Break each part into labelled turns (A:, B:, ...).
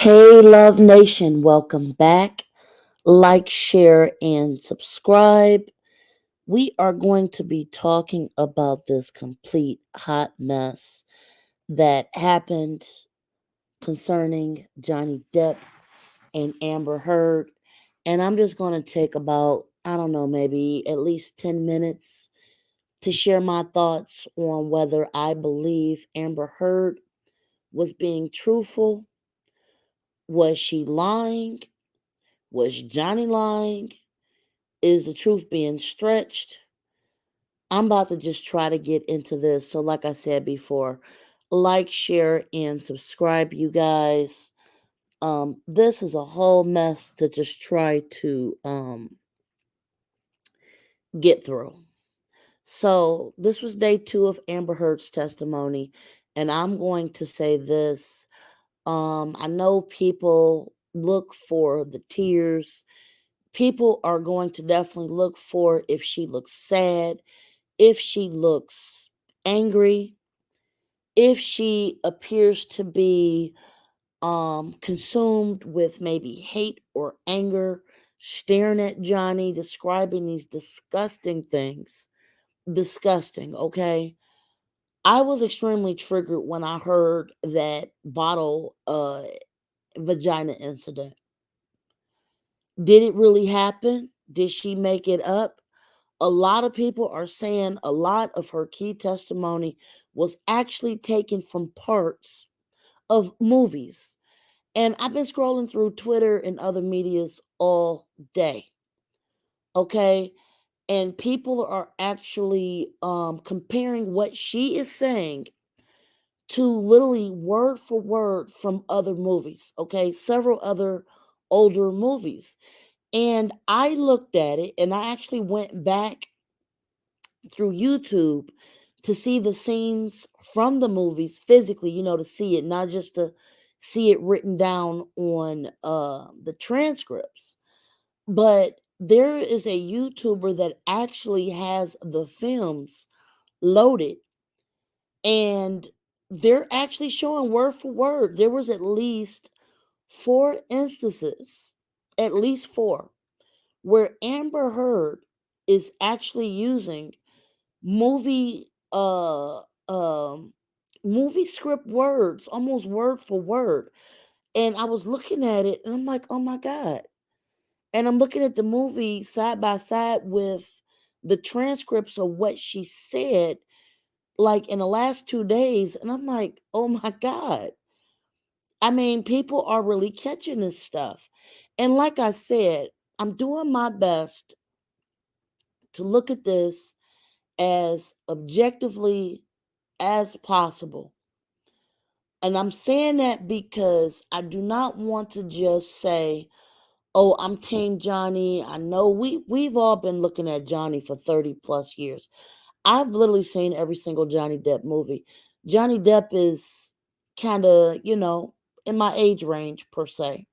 A: Hey, Love Nation, welcome back. Like, share, and subscribe. We are going to be talking about this complete hot mess that happened concerning Johnny Depp and Amber Heard. And I'm just going to take about, I don't know, maybe at least 10 minutes to share my thoughts on whether I believe Amber Heard was being truthful. Was she lying? Was Johnny lying? Is the truth being stretched? I'm about to just try to get into this. So, like I said before, like, share, and subscribe, you guys. This is a whole mess to just try to get through. So, this was day 2 of Amber Heard's testimony, and I'm going to say this. I know people look for the tears. People are going to definitely look for if she looks sad, if she looks angry, if she appears to be consumed with maybe hate or anger, staring at Johnny, describing these disgusting things. Disgusting, okay? I was extremely triggered when I heard that bottle vagina incident. Did it really happen? Did she make it up? A lot of people are saying a lot of her key testimony was actually taken from parts of movies. And I've been scrolling through Twitter and other medias all day. Okay. And people are actually comparing what she is saying to literally word for word from other movies. Okay. Several other older movies. And I looked at it and I actually went back through YouTube to see the scenes from the movies physically, to see it, not just to see it written down on the transcripts. But there is a YouTuber that actually has the films loaded, and they're actually showing word for word. There was at least 4 instances, at least 4, where Amber Heard is actually using movie um movie script words, almost word for word. And I was looking at it and I'm like, oh my God. And I'm looking at the movie side by side with the transcripts of what she said, like in the last 2 days, and I'm like, oh my God. I mean, people are really catching this stuff. And like I said, I'm doing my best to look at this as objectively as possible. And I'm saying that because I do not want to just say, "Oh, I'm Team Johnny." I know we've all been looking at Johnny for 30 plus years. I've literally seen every single Johnny Depp movie. Johnny Depp is kind of, in my age range per se.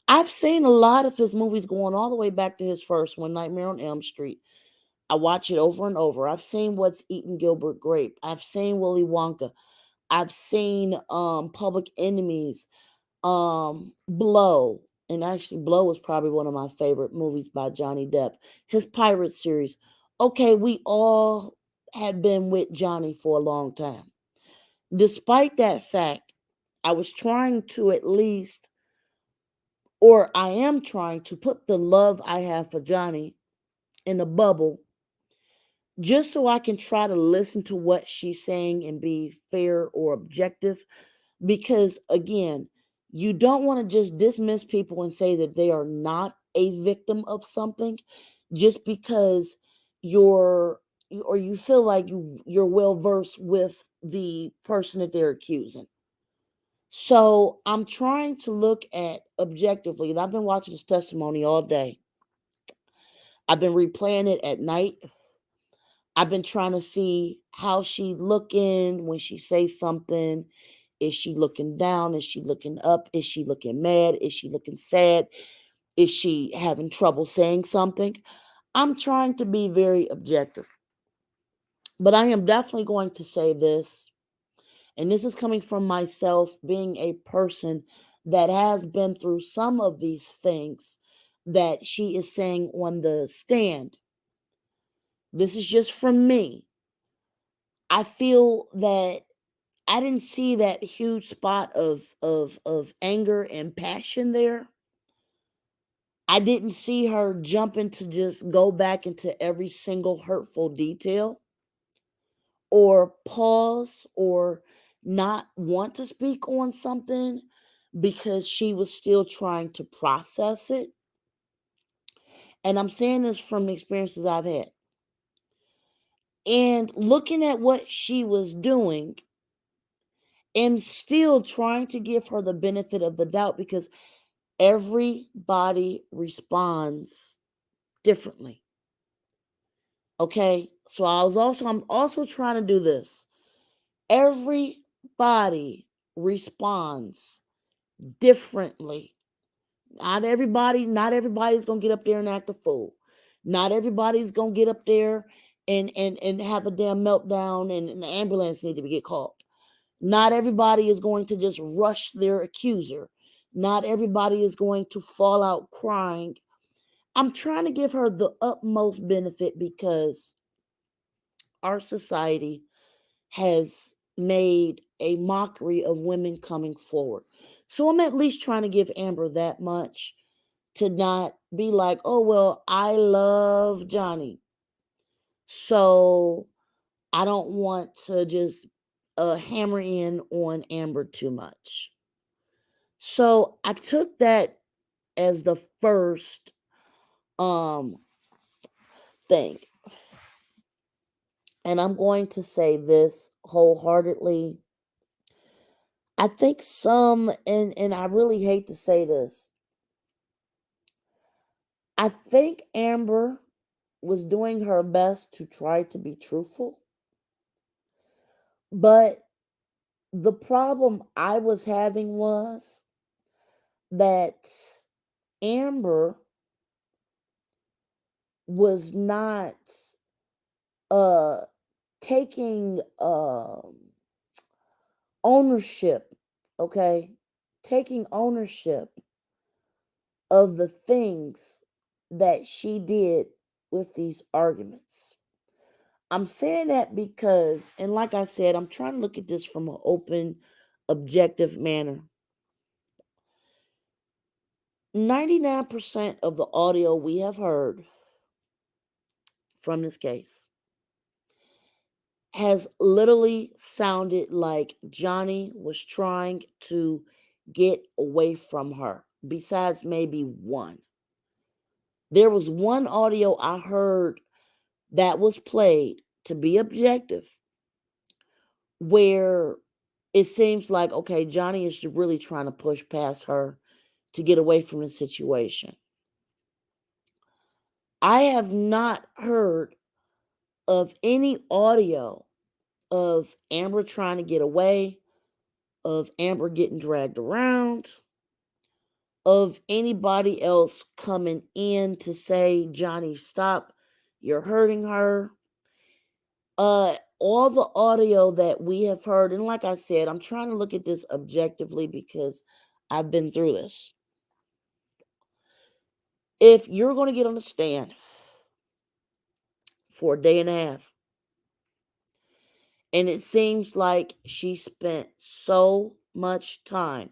A: I've seen a lot of his movies going all the way back to his first one, Nightmare on Elm Street. I watch it over and over. I've seen What's Eating Gilbert Grape. I've seen Willy Wonka. I've seen Public Enemies, Blow. And actually Blow was probably one of my favorite movies by Johnny Depp. His Pirate series. Okay, we all had been with Johnny for a long time. Despite that fact, I was trying to at least, or I am trying to put the love I have for Johnny in a bubble just so I can try to listen to what she's saying and be fair or objective. Because again, you don't want to just dismiss people and say that they are not a victim of something just because you're or you feel like you're well versed with the person that they're accusing. So I'm trying to look at objectively, and I've been watching this testimony all day. I've been replaying it at night. I've been trying to see how she looking when she says something. Is she looking down? Is she looking up? Is she looking mad? Is she looking sad? Is she having trouble saying something? I'm trying to be very objective. But I am definitely going to say this. And this is coming from myself being a person that has been through some of these things that she is saying on the stand. This is just from me. I feel that I didn't see that huge spot of anger and passion there. I didn't see her jumping to just go back into every single hurtful detail or pause or not want to speak on something because she was still trying to process it. And I'm saying this from the experiences I've had. And looking at what she was doing and still trying to give her the benefit of the doubt because everybody responds differently. Okay? So I'm also trying to do this. Everybody responds differently. Not everybody's gonna get up there and act a fool. Not everybody's gonna get up there and have a damn meltdown and an ambulance need to get called. Not everybody is going to just rush their accuser. Not everybody is going to fall out crying. I'm trying to give her the utmost benefit because our society has made a mockery of women coming forward. So I'm at least trying to give Amber that much to not be like, oh, well, I love Johnny. So I don't want to just hammer in on Amber too much. So I took that as the first um thing. And I'm going to say this wholeheartedly. I think and I really hate to say this. I think Amber was doing her best to try to be truthful. But the problem I was having was that Amber was not uh taking ownership, okay? Taking ownership of the things that she did with these arguments. I'm saying that because, and like I said, I'm trying to look at this from an open, objective manner. 99% of the audio we have heard from this case has literally sounded like Johnny was trying to get away from her, besides maybe one. There was one audio I heard that was played to be objective where it seems like, okay, Johnny is really trying to push past her to get away from the situation. I have not heard of any audio of Amber trying to get away, of Amber getting dragged around, of anybody else coming in to say, Johnny, stop, you're hurting her. All the audio that we have heard, and like I said, I'm trying to look at this objectively because I've been through this. If you're going to get on the stand for a day and a half, and it seems like she spent so much time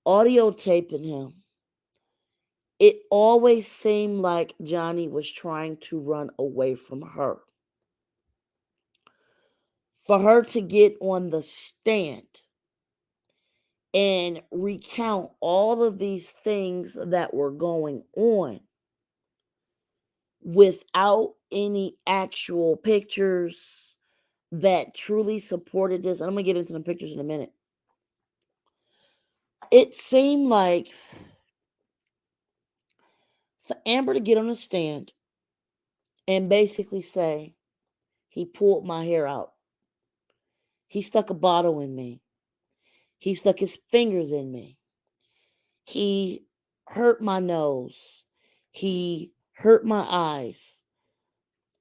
A: audio taping him, it always seemed like Johnny was trying to run away from her. For her to get on the stand and recount all of these things that were going on without any actual pictures that truly supported this. And I'm going to get into the pictures in a minute. It seemed like for Amber to get on the stand and basically say, he pulled my hair out. He stuck a bottle in me. He stuck his fingers in me. He hurt my nose. He hurt my eyes.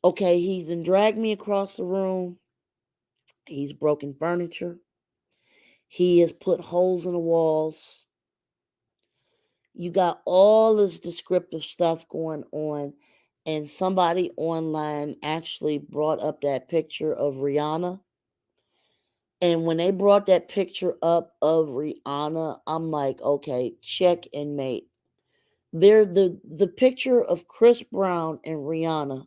A: Okay, he's then dragged me across the room. He's broken furniture. He has put holes in the walls. You got all this descriptive stuff going on. And somebody online actually brought up that picture of Rihanna. And when they brought that picture up of Rihanna, I'm like, okay, check and mate. They're the picture of Chris Brown and Rihanna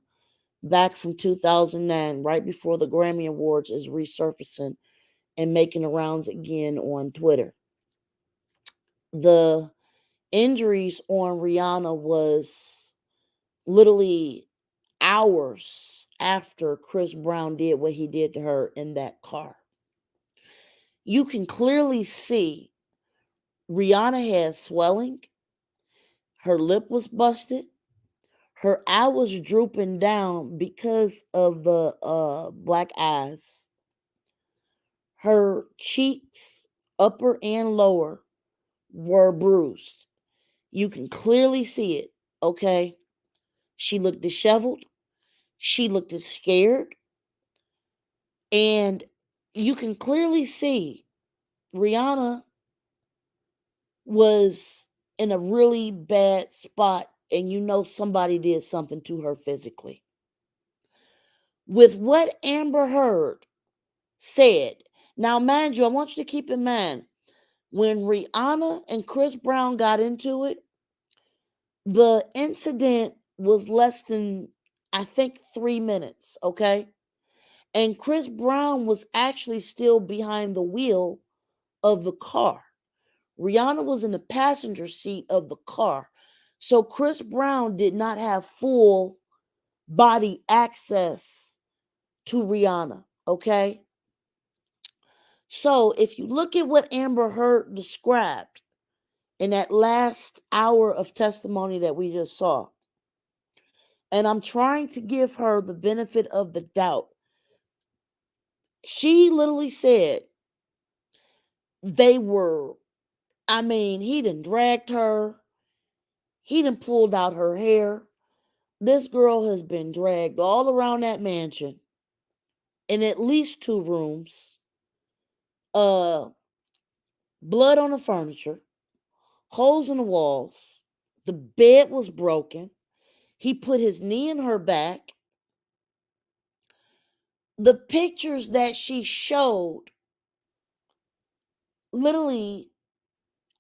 A: back from 2009, right before the Grammy Awards, is resurfacing and making the rounds again on Twitter. The injuries on Rihanna was literally hours after Chris Brown did what he did to her in that car. You can clearly see Rihanna had swelling, her lip was busted, her eye was drooping down because of the black eyes. Her cheeks, upper and lower, were bruised. You can clearly see it, okay? She looked disheveled. She looked scared. And you can clearly see Rihanna was in a really bad spot, and you know somebody did something to her physically. With what Amber Heard said, now, mind you, I want you to keep in mind when Rihanna and Chris Brown got into it, the incident was less than, I think, 3 minutes, okay? And Chris Brown was actually still behind the wheel of the car. Rihanna was in the passenger seat of the car. So Chris Brown did not have full body access to Rihanna, okay? So if you look at what Amber Heard described in that last hour of testimony that we just saw, and I'm trying to give her the benefit of the doubt, she literally said they were, I mean, he done dragged her, he done pulled out her hair. This girl has been dragged all around that mansion in at least two rooms, uh, blood on the furniture, holes in the walls. The bed was broken. He put his knee in her back. The pictures that she showed, literally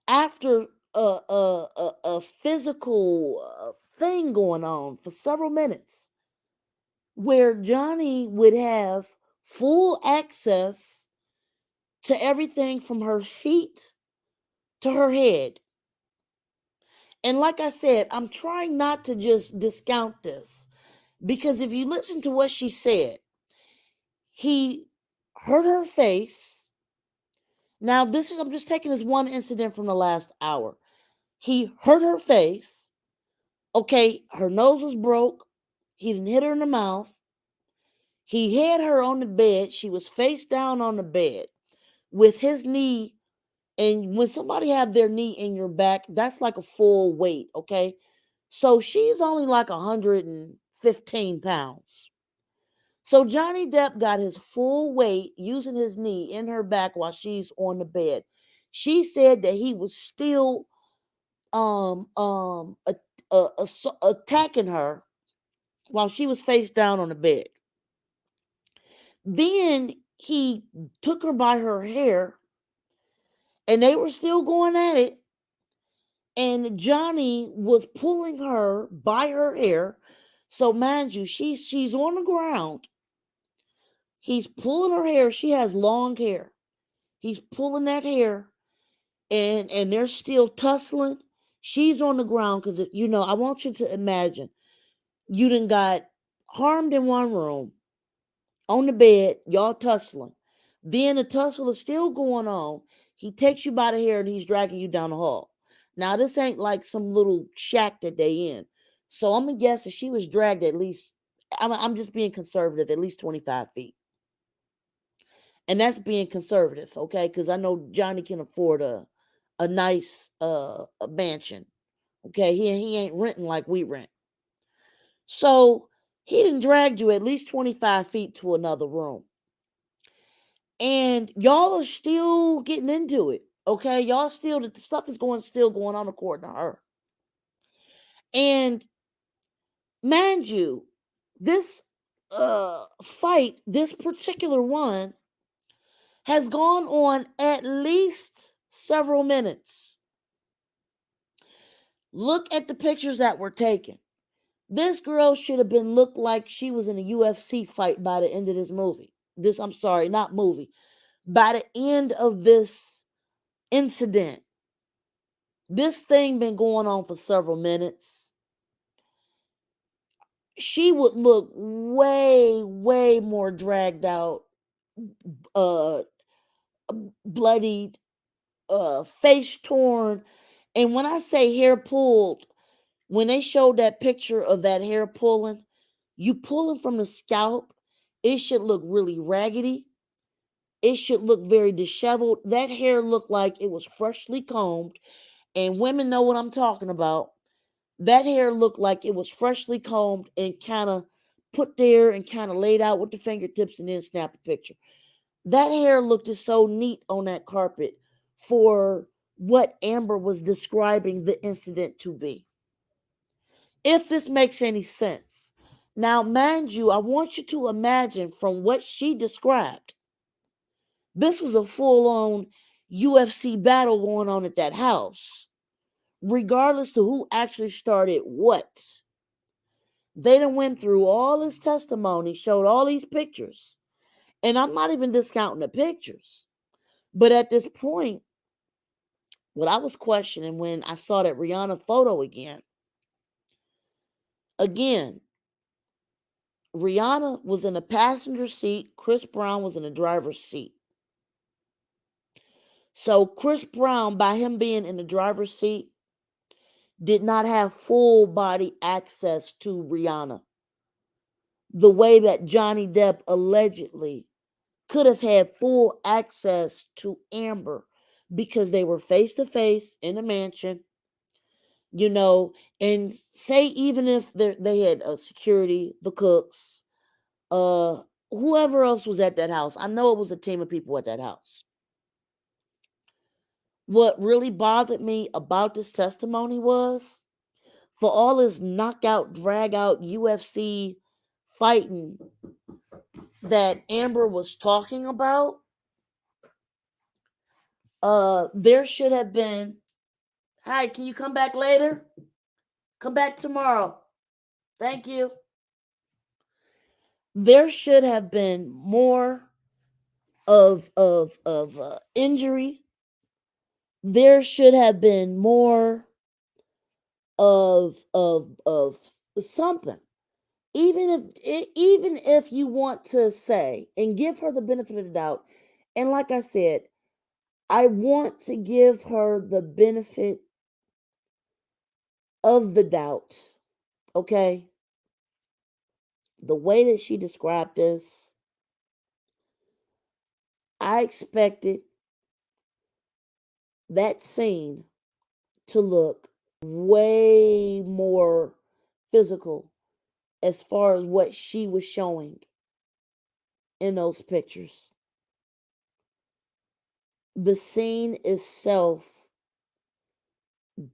A: after a physical thing going on for several minutes, where Johnny would have full access to everything from her feet to her head. And like I said, I'm trying not to just discount this, because if you listen to what she said, he hurt her face. Now, this is, I'm just taking this one incident from the last hour. He hurt her face. Okay, her nose was broke. He didn't hit her in the mouth. He had her on the bed. She was face down on the bed with his knee. And when somebody have their knee in your back, that's like a full weight, okay? So she's only like 115 pounds. So Johnny Depp got his full weight using his knee in her back while she's on the bed. She said that he was still um um a, attacking her while she was face down on the bed. Then he took her by her hair, and they were still going at it. And Johnny was pulling her by her hair. So mind you, she's on the ground. He's pulling her hair. She has long hair. He's pulling that hair, and they're still tussling. She's on the ground because, you know, I want you to imagine you done got harmed in one room on the bed, y'all tussling. Then the tussle is still going on. He takes you by the hair and he's dragging you down the hall. Now, this ain't like some little shack that they in. So I'm going to guess that she was dragged at least, I'm just being conservative, at least 25 feet. And that's being conservative, okay? Because I know Johnny can afford a nice a mansion, okay? He ain't renting like we rent. So he done dragged you at least 25 feet to another room. And y'all are still getting into it. Okay, y'all still the stuff is still going on according to her. And mind you, this fight, this particular one, has gone on at least several minutes. Look at the pictures that were taken. This girl should have been looked like she was in a UFC fight by the end of this movie. I'm sorry, not movie. By the end of this incident, this thing been going on for several minutes. She would look way, way more dragged out, uh, bloodied, face torn. And when I say hair pulled, when they showed that picture of that hair pulling, you pulling from the scalp, it should look really raggedy. It should look very disheveled. That hair looked like it was freshly combed. And women know what I'm talking about. That hair looked like it was freshly combed and kind of put there and kind of laid out with the fingertips and then snap a picture. That hair looked so neat on that carpet for what Amber was describing the incident to be. If this makes any sense. Now, mind you, I want you to imagine from what she described, this was a full on UFC battle going on at that house, regardless to who actually started what. They done went through all this testimony, showed all these pictures, and I'm not even discounting the pictures. But at this point, what I was questioning when I saw that Rihanna photo again, Rihanna was in the passenger seat, Chris Brown was in the driver's seat. So Chris Brown, by him being in the driver's seat, did not have full body access to Rihanna. The way that Johnny Depp allegedly could have had full access to Amber because they were face to face in a mansion, you know, and say even if they had a security, the cooks, uh, whoever else was at that house. I know it was a team of people at that house. What really bothered me about this testimony was for all this knockout, drag out UFC fighting that Amber was talking about, there should have been, hi, can you come back later? Come back tomorrow. Thank you. There should have been more of injury. There should have been more of something. Even if you want to say and give her the benefit of the doubt, and like I said, I want to give her the benefit of the doubt. Okay, the way that she described this, I expected that scene to look way more physical as far as what she was showing in those pictures. The scene itself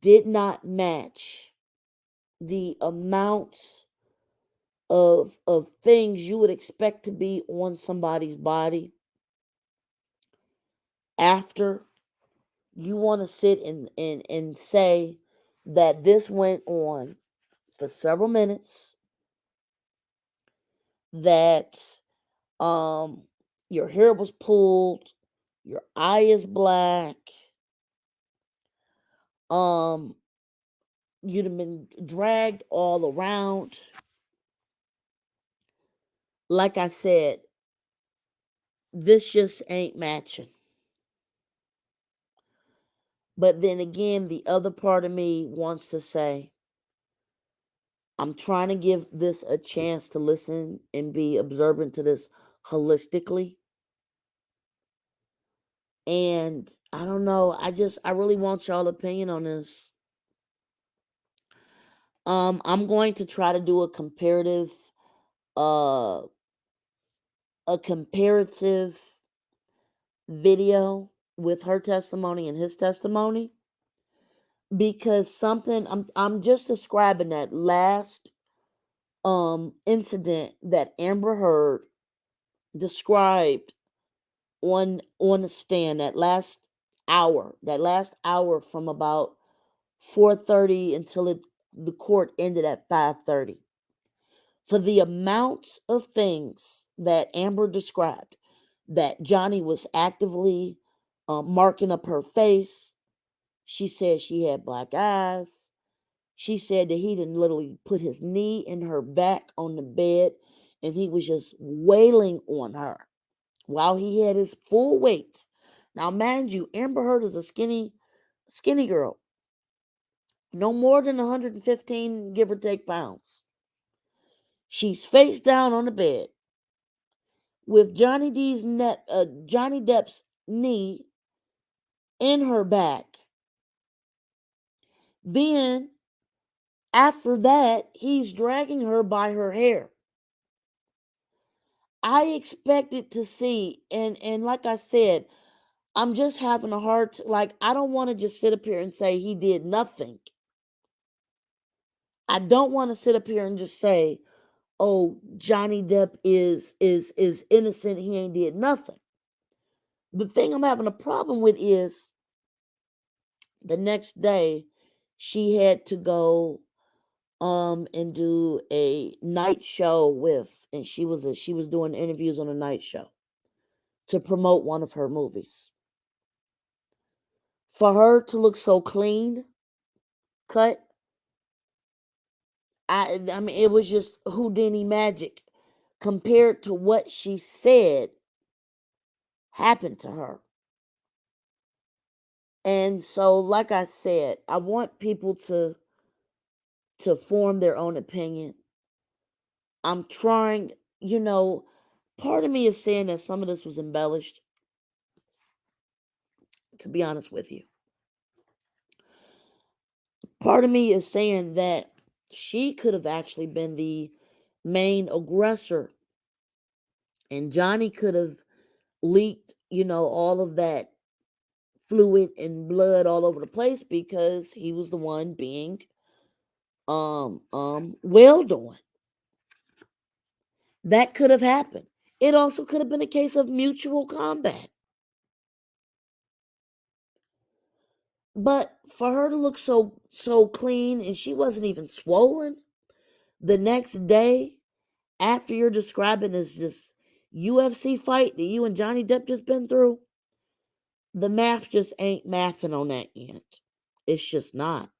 A: did not match the amount of things you would expect to be on somebody's body after you want to sit and say that this went on for several minutes, that um your hair was pulled, your eye is black, um you'd have been dragged all around. Like I said, this just ain't matching. But then again, the other part of me wants to say, I'm trying to give this a chance to listen and be observant to this holistically. And I don't know, I really want y'all opinion on this. I'm going to try to do uh a comparative video with her testimony and his testimony, because something I'm just describing that last incident that Amber Heard described on the stand, that last hour from about 4:30 until the court ended at 5:30, for the amounts of things that Amber described, that Johnny was actively marking up her face. She said she had black eyes. She said that he didn't literally put his knee in her back on the bed and he was just wailing on her while he had his full weight. Now, mind you, Amber Heard is a skinny girl, no more than 115, give or take, pounds. She's face down on the bed with Johnny Depp's knee in her back. Then after that, he's dragging her by her hair. I expected to see, and like I said, I'm just having a like, I don't want to just sit up here and say he did nothing. I don't want to sit up here and just say, oh, Johnny Depp is innocent, he ain't did nothing. The thing I'm having a problem with is the next day she had to go and do a night show and she was doing interviews on a night show to promote one of her movies. For her to look so clean cut, I mean, it was just Houdini magic compared to what she said happened to her. And so, like I said, I want people to form their own opinion. I'm trying, part of me is saying that some of this was embellished, to be honest with you. Part of me is saying that she could have actually been the main aggressor, and Johnny could have leaked, all of that fluid and blood all over the place because he was the one being wailed on. That could have happened. It also could have been a case of mutual combat. But for her to look so clean, and she wasn't even swollen the next day after you're describing this UFC fight that you and Johnny Depp just been through, the math just ain't mathing on that end. It's just not.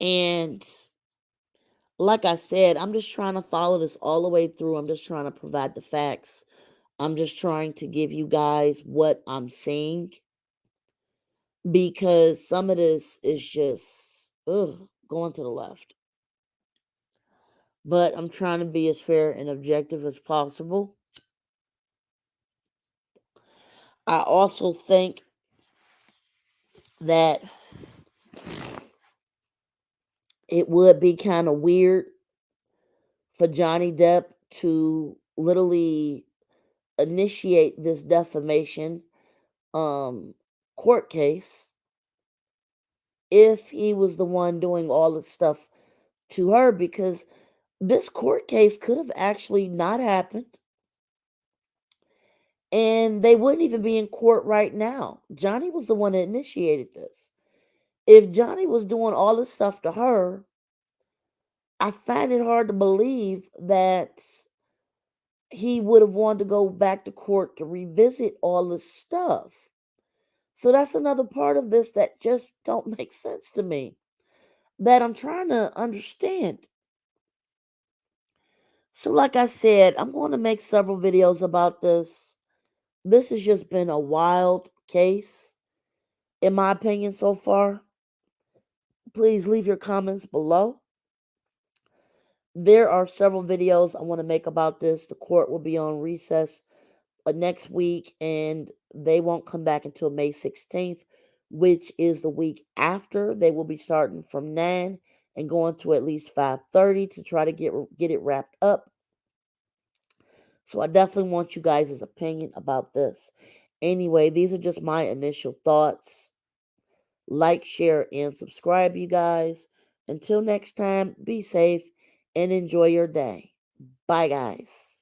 A: And like I said, I'm just trying to follow this all the way through. I'm just trying to provide the facts. I'm just trying to give you guys what I'm seeing, because some of this is just going to the left. But I'm trying to be as fair and objective as possible. I also think that it would be kind of weird for Johnny Depp to literally initiate this defamation court case if he was the one doing all the stuff to her, because this court case could have actually not happened and they wouldn't even be in court right now. Johnny was the one that initiated this. If Johnny was doing all this stuff to her, I find it hard to believe that he would have wanted to go back to court to revisit all this stuff. So that's another part of this that just don't make sense to me, that I'm trying to understand. So like I said, I'm going to make several videos about this. This has just been a wild case, in my opinion, so far. Please leave your comments below. There are several videos I want to make about this. The court will be on recess next week, and they won't come back until May 16th, which is the week after. They will be starting from 9 and going to at least 5:30 to try to get it wrapped up. So I definitely want you guys' opinion about this. Anyway, these are just my initial thoughts. Like, share, and subscribe, you guys. Until next time, be safe and enjoy your day. Bye, guys.